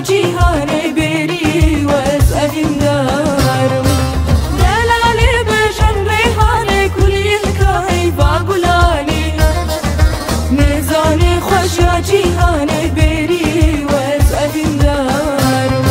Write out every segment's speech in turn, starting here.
جیهان بری و از این دارم دلالی بجن ریحان کلی که با گلالی نزان خوش جیهان بری و از این دارم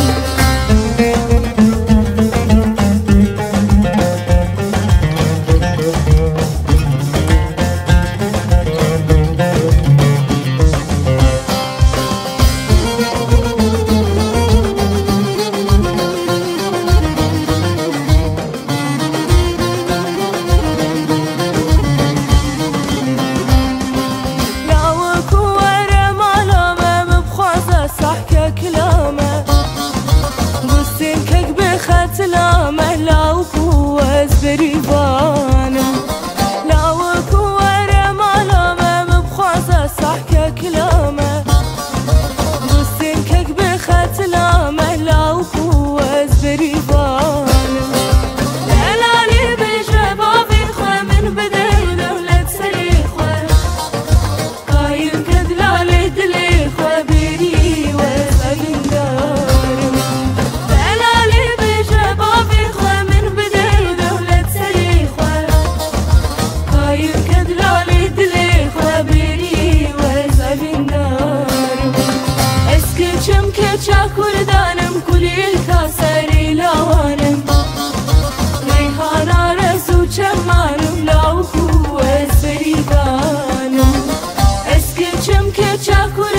بريبانا لا وكوارا مالاما مبخوزة صحكا كلاما بوسين كك بختلاما لا وكواز بريبانا لالالي بجبابي خوا من بدين ولد سريخوا قايم كدلالي دلي خوا بري وزاقين دارم لالالي بجبابي خوا من بدين چاکر دانم کلی کاسری لوانم ریحان رسو چمانم لاو کو از بریدانم اسکی چم که چاکر